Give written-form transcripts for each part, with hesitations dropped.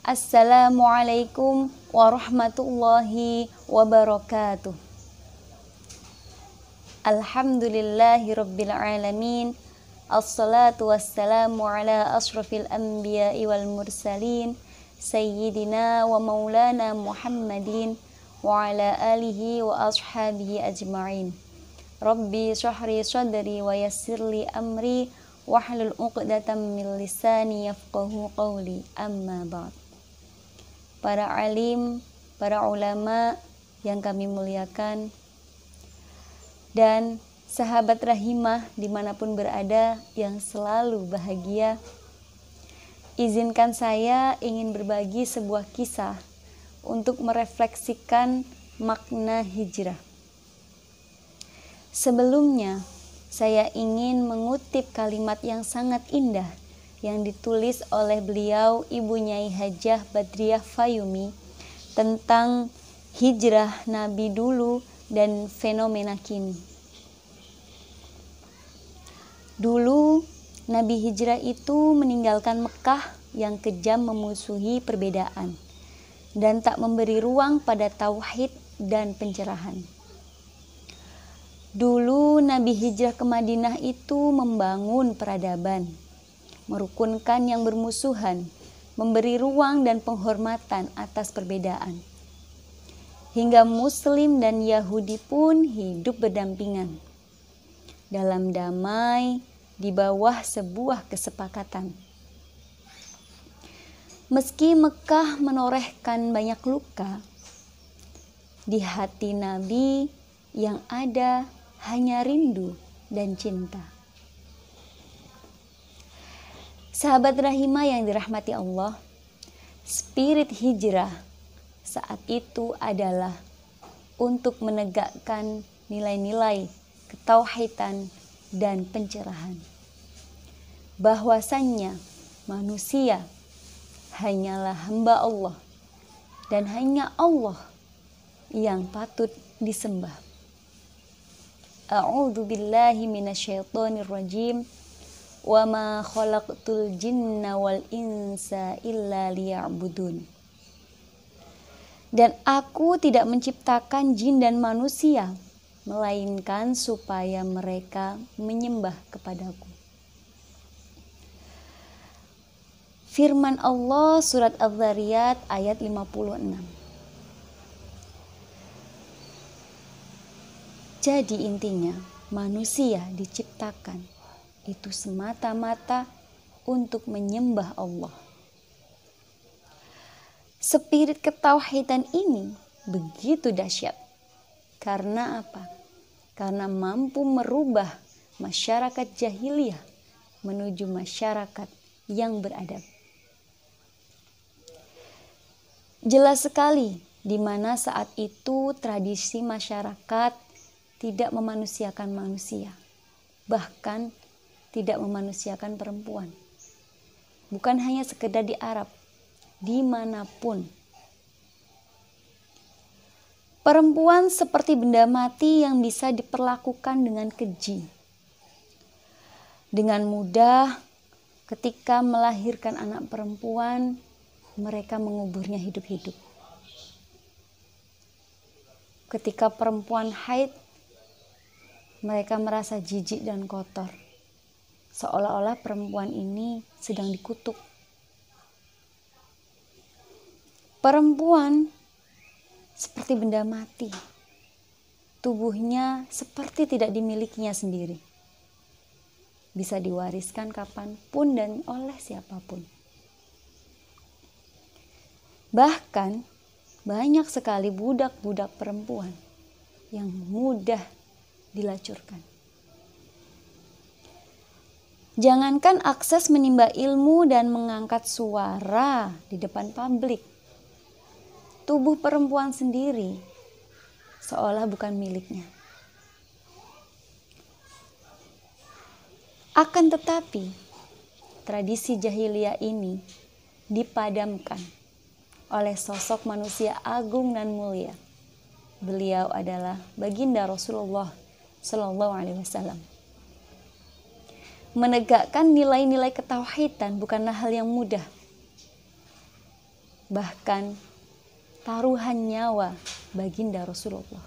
Assalamualaikum warahmatullahi wabarakatuh. Alhamdulillahi rabbil alamin. Assalatu wassalamu ala ashrafil anbiya'i wal mursalin Sayyidina wa maulana Muhammadin wa ala alihi wa ashabihi ajma'in. Rabbi syahri sadri wa yassirli amri wahlul uqdatam min lisani yafqahu qawli, amma ba'd. Para alim, para ulama yang kami muliakan, dan sahabat rahimah dimanapun berada yang selalu bahagia, izinkan saya ingin berbagi sebuah kisah untuk merefleksikan makna hijrah. Sebelumnya, saya ingin mengutip kalimat yang sangat indah yang ditulis oleh beliau Ibu Nyai Hajah Badriah Fayumi tentang hijrah Nabi dulu dan fenomena kini. Dulu Nabi hijrah itu meninggalkan Mekah yang kejam memusuhi perbedaan dan tak memberi ruang pada tauhid dan pencerahan. Dulu Nabi hijrah ke Madinah itu membangun peradaban, merukunkan yang bermusuhan, memberi ruang dan penghormatan atas perbedaan. Hingga Muslim dan Yahudi pun hidup berdampingan dalam damai di bawah sebuah kesepakatan. Meski Mekah menorehkan banyak luka, di hati Nabi yang ada hanya rindu dan cinta. Sahabat rahimah yang dirahmati Allah, spirit hijrah saat itu adalah untuk menegakkan nilai-nilai ketauhidan dan pencerahan. Bahwasannya manusia hanyalah hamba Allah dan hanya Allah yang patut disembah. A'udzu billahi minasyaitonir rajim. Wa ma khalaqtul jinna wal insa illa liya'budun. Dan aku tidak menciptakan jin dan manusia melainkan supaya mereka menyembah kepadaku. Firman Allah surat Az-Zariyat ayat 56. Jadi intinya manusia diciptakan itu semata-mata untuk menyembah Allah. Spirit ketauhidan ini begitu dahsyat. Karena apa? Karena mampu merubah masyarakat jahiliyah menuju masyarakat yang beradab. Jelas sekali di mana saat itu tradisi masyarakat tidak memanusiakan manusia. Bahkan tidak memanusiakan perempuan. Bukan hanya sekedar di Arab, dimanapun. Perempuan seperti benda mati yang bisa diperlakukan dengan keji. Dengan mudah, ketika melahirkan anak perempuan, mereka menguburnya hidup-hidup. Ketika perempuan haid, mereka merasa jijik dan kotor. Seolah-olah perempuan ini sedang dikutuk. Perempuan seperti benda mati. Tubuhnya seperti tidak dimilikinya sendiri. Bisa diwariskan kapanpun dan oleh siapapun. Bahkan banyak sekali budak-budak perempuan yang mudah dilacurkan. Jangankan akses menimba ilmu dan mengangkat suara di depan publik. Tubuh perempuan sendiri seolah bukan miliknya. Akan tetapi, tradisi jahiliyah ini dipadamkan oleh sosok manusia agung dan mulia. Beliau adalah baginda Rasulullah Sallallahu Alaihi Wasallam. Menegakkan nilai-nilai ketauhidan bukanlah hal yang mudah. bahkan taruhan nyawa baginda Rasulullah.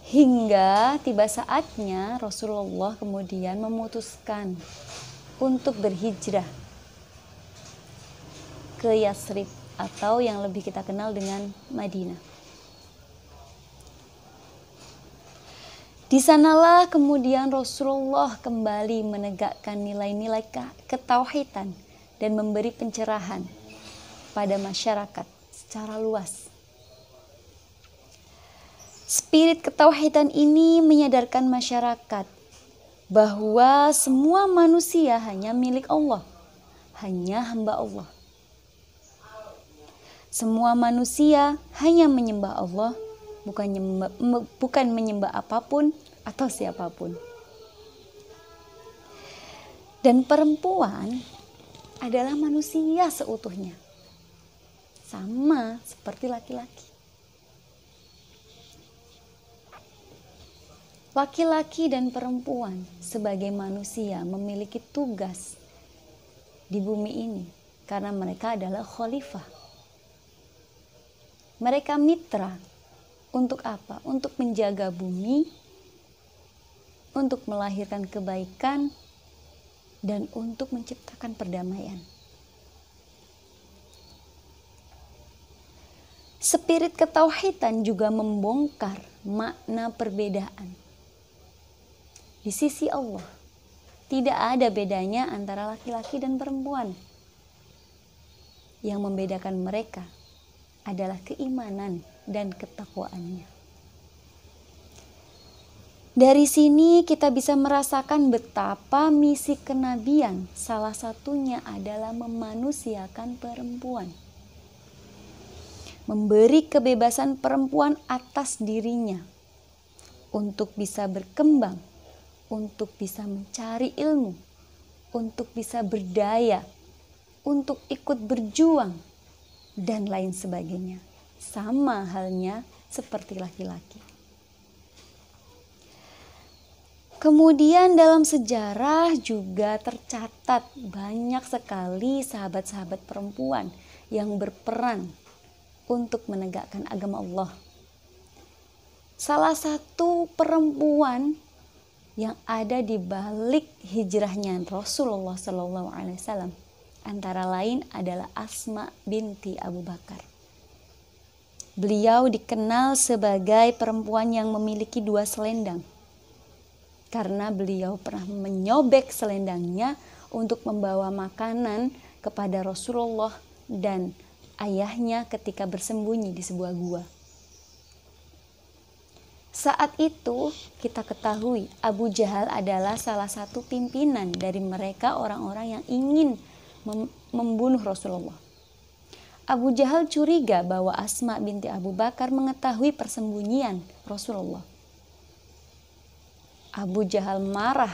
Hingga tiba saatnya Rasulullah kemudian memutuskan untuk berhijrah ke Yathrib atau yang lebih kita kenal dengan Madinah. Di sanalah kemudian Rasulullah kembali menegakkan nilai-nilai ketauhidan dan memberi pencerahan pada masyarakat secara luas. Spirit ketauhidan ini menyadarkan masyarakat bahwa semua manusia hanya milik Allah, hanya hamba Allah. Semua manusia hanya menyembah Allah, bukan menyembah apapun atau siapapun. Dan perempuan adalah manusia seutuhnya, sama seperti laki-laki. Laki-laki dan perempuan sebagai manusia memiliki tugas di bumi ini karena mereka adalah khalifah. Mereka mitra. Untuk apa? Untuk menjaga bumi, untuk melahirkan kebaikan, dan untuk menciptakan perdamaian. Spirit ketauhidan juga membongkar makna perbedaan. Di sisi Allah, tidak ada bedanya antara laki-laki dan perempuan. Yang membedakan mereka adalah keimanan dan ketakwaannya. Dari sini kita bisa merasakan betapa misi kenabian salah satunya adalah memanusiakan perempuan. Memberi kebebasan perempuan atas dirinya untuk bisa berkembang, untuk bisa mencari ilmu, untuk bisa berdaya, untuk ikut berjuang, dan lain sebagainya. Sama halnya seperti laki-laki. Kemudian dalam sejarah juga tercatat banyak sekali sahabat-sahabat perempuan yang berperan untuk menegakkan agama Allah. Salah satu perempuan yang ada di balik hijrahnya Rasulullah SAW antara lain adalah Asma binti Abu Bakar. Beliau dikenal sebagai perempuan yang memiliki 2 selendang. Karena beliau pernah menyobek selendangnya untuk membawa makanan kepada Rasulullah dan ayahnya ketika bersembunyi di sebuah gua. Saat itu kita ketahui Abu Jahal adalah salah satu pimpinan dari mereka orang-orang yang ingin membunuh Rasulullah. Abu Jahal curiga bahwa Asma binti Abu Bakar mengetahui persembunyian Rasulullah. Abu Jahal marah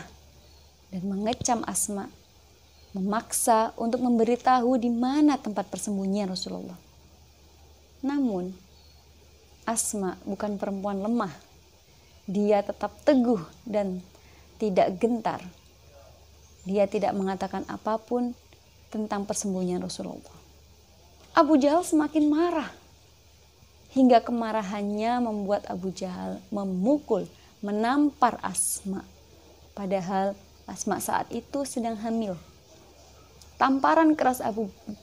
dan mengecam Asma, memaksa untuk memberitahu di mana tempat persembunyian Rasulullah. Namun, Asma bukan perempuan lemah. Dia tetap teguh dan tidak gentar. Dia tidak mengatakan apapun tentang persembunyian Rasulullah. Abu Jahal semakin marah. Hingga kemarahannya membuat Abu Jahal memukul, menampar Asma. Padahal Asma saat itu sedang hamil. Tamparan keras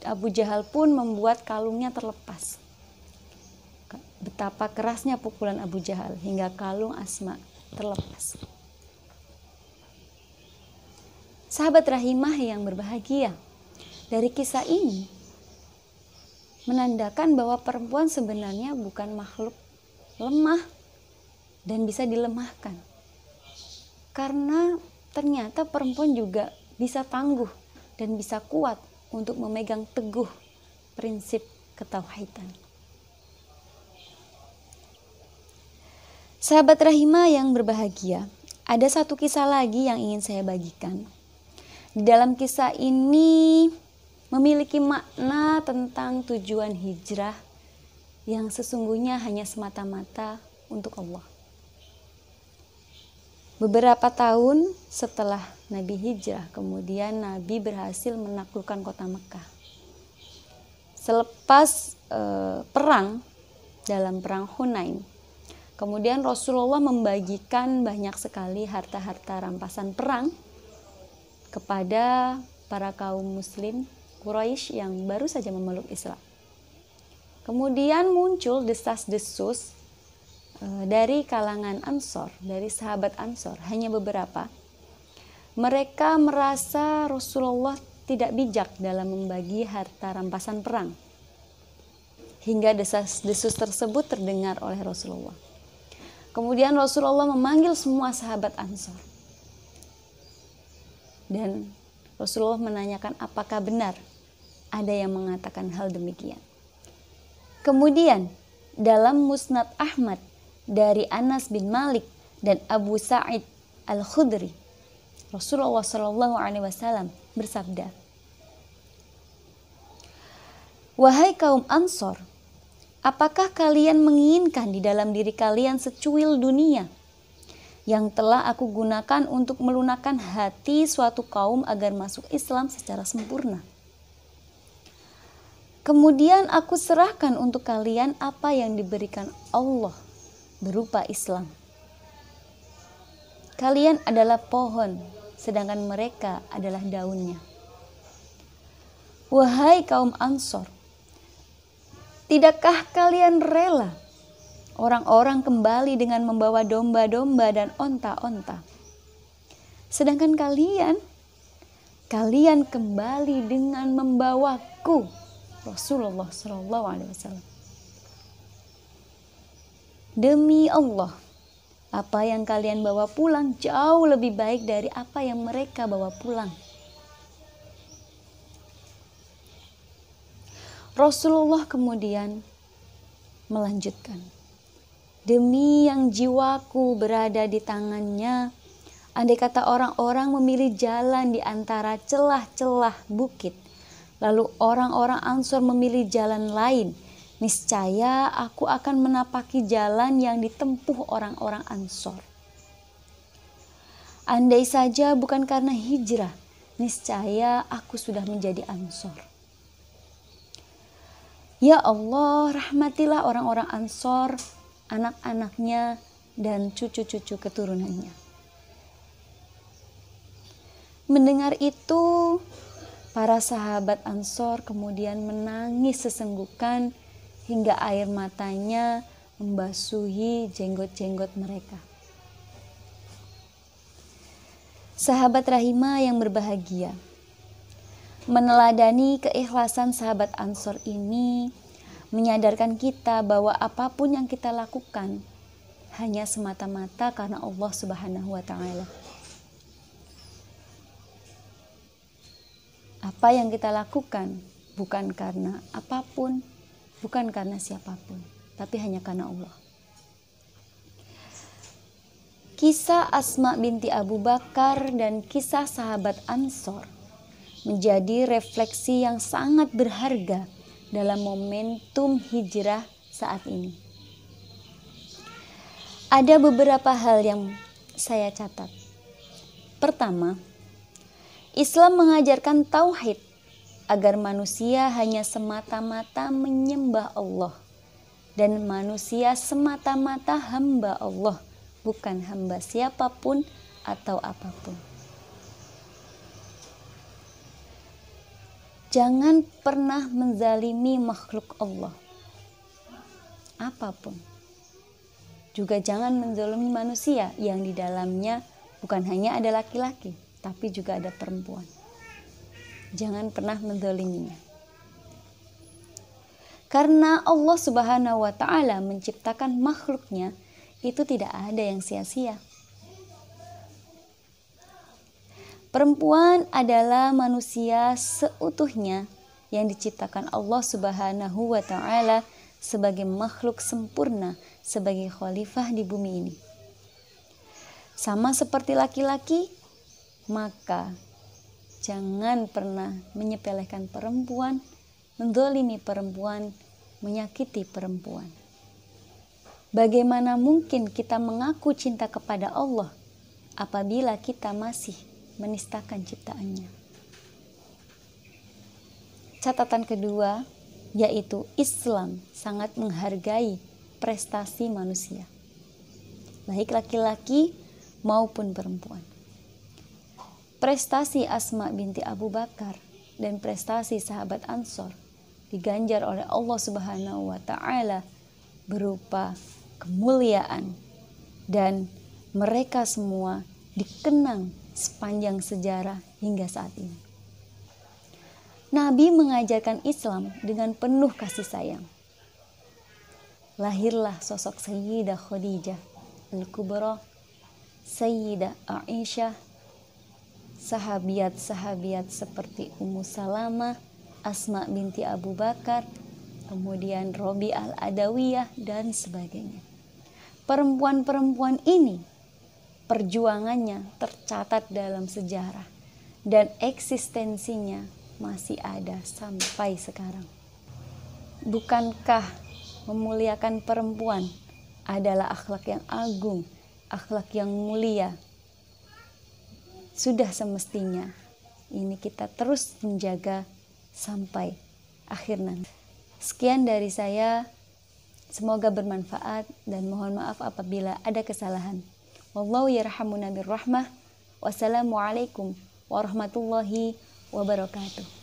Abu Jahal pun membuat kalungnya terlepas. Betapa kerasnya pukulan Abu Jahal hingga kalung Asma terlepas. Sahabat rahimah yang berbahagia, dari kisah ini menandakan bahwa perempuan sebenarnya bukan makhluk lemah dan bisa dilemahkan. Karena ternyata perempuan juga bisa tangguh dan bisa kuat untuk memegang teguh prinsip ketauhidan. Sahabat rahimah yang berbahagia, ada satu kisah lagi yang ingin saya bagikan. Di dalam kisah ini memiliki makna tentang tujuan hijrah yang sesungguhnya hanya semata-mata untuk Allah. Beberapa tahun setelah Nabi hijrah, kemudian Nabi berhasil menaklukkan kota Mekah. Selepas perang, dalam perang Hunain, kemudian Rasulullah membagikan banyak sekali harta-harta rampasan perang kepada para kaum muslim Quraisy yang baru saja memeluk Islam. Kemudian muncul desas-desus dari kalangan Ansor, dari sahabat Ansor, hanya beberapa. Mereka merasa Rasulullah tidak bijak dalam membagi harta rampasan perang. Hingga desas-desus tersebut terdengar oleh Rasulullah. Kemudian Rasulullah memanggil semua sahabat Ansor. Dan Rasulullah menanyakan apakah benar ada yang mengatakan hal demikian. Kemudian dalam Musnad Ahmad dari Anas bin Malik dan Abu Sa'id Al-Khudri, Rasulullah SAW bersabda, "Wahai kaum Ansor, apakah kalian menginginkan di dalam diri kalian secuil dunia yang telah aku gunakan untuk melunakkan hati suatu kaum agar masuk Islam secara sempurna? Kemudian aku serahkan untuk kalian apa yang diberikan Allah berupa Islam. Kalian adalah pohon, sedangkan mereka adalah daunnya. Wahai kaum Ansor, tidakkah kalian rela orang-orang kembali dengan membawa domba-domba dan onta-onta? Sedangkan kalian kembali dengan membawaku, Rasulullah SAW. Demi Allah, apa yang kalian bawa pulang jauh lebih baik dari apa yang mereka bawa pulang." Rasulullah kemudian melanjutkan, "Demi yang jiwaku berada di tangannya, andai kata orang-orang memilih jalan di antara celah-celah bukit, lalu orang-orang Ansor memilih jalan lain, niscaya aku akan menapaki jalan yang ditempuh orang-orang Ansor. Andai saja bukan karena hijrah, niscaya aku sudah menjadi Ansor. Ya Allah, rahmatilah orang-orang Ansor, anak-anaknya, dan cucu-cucu keturunannya." Mendengar itu, para sahabat Ansor kemudian menangis sesenggukan hingga air matanya membasuhi jenggot-jenggot mereka. Sahabat rahimah yang berbahagia, meneladani keikhlasan sahabat Ansor ini menyadarkan kita bahwa apapun yang kita lakukan hanya semata-mata karena Allah Subhanahu wa Ta'ala. Apa yang kita lakukan bukan karena apapun, bukan karena siapapun, tapi hanya karena Allah. Kisah Asma binti Abu Bakar dan kisah sahabat Ansor menjadi refleksi yang sangat berharga dalam momentum hijrah saat ini. Ada beberapa hal yang saya catat. Pertama, Islam mengajarkan tauhid agar manusia hanya semata-mata menyembah Allah dan manusia semata-mata hamba Allah, bukan hamba siapapun atau apapun. Jangan pernah menzalimi makhluk Allah, apapun. Juga jangan menzalimi manusia yang di dalamnya bukan hanya ada laki-laki, tapi juga ada perempuan. Jangan pernah menzaliminya. Karena Allah Subhanahu wa Ta'ala menciptakan makhluknya, itu tidak ada yang sia-sia. Perempuan adalah manusia seutuhnya yang diciptakan Allah Subhanahu wa Ta'ala sebagai makhluk sempurna, sebagai khalifah di bumi ini. Sama seperti laki-laki, maka jangan pernah menyepelekan perempuan, menzalimi perempuan, menyakiti perempuan. Bagaimana mungkin kita mengaku cinta kepada Allah apabila kita masih menistakan ciptaannya. Catatan kedua yaitu Islam sangat menghargai prestasi manusia, baik laki-laki maupun perempuan. Prestasi Asma binti Abu Bakar dan prestasi sahabat Ansor diganjar oleh Allah Subhanahu wa taala berupa kemuliaan, dan mereka semua dikenang sepanjang sejarah hingga saat ini. Nabi mengajarkan Islam dengan penuh kasih sayang. Lahirlah sosok Sayyidah Khadijah Al-Kubra, Sayyidah Aisyah, sahabiat-sahabiat seperti Ummu Salamah, Asma binti Abu Bakar, kemudian Robi al-Adawiyah, dan sebagainya. Perempuan-perempuan ini perjuangannya tercatat dalam sejarah dan eksistensinya masih ada sampai sekarang. Bukankah memuliakan perempuan adalah akhlak yang agung, akhlak yang mulia? Sudah semestinya ini kita terus menjaga sampai akhir nanti. Sekian dari saya, semoga bermanfaat dan mohon maaf apabila ada kesalahan. Wallahu yarhamuna birrahmah. Wassalamualaikum warahmatullahi wabarakatuh.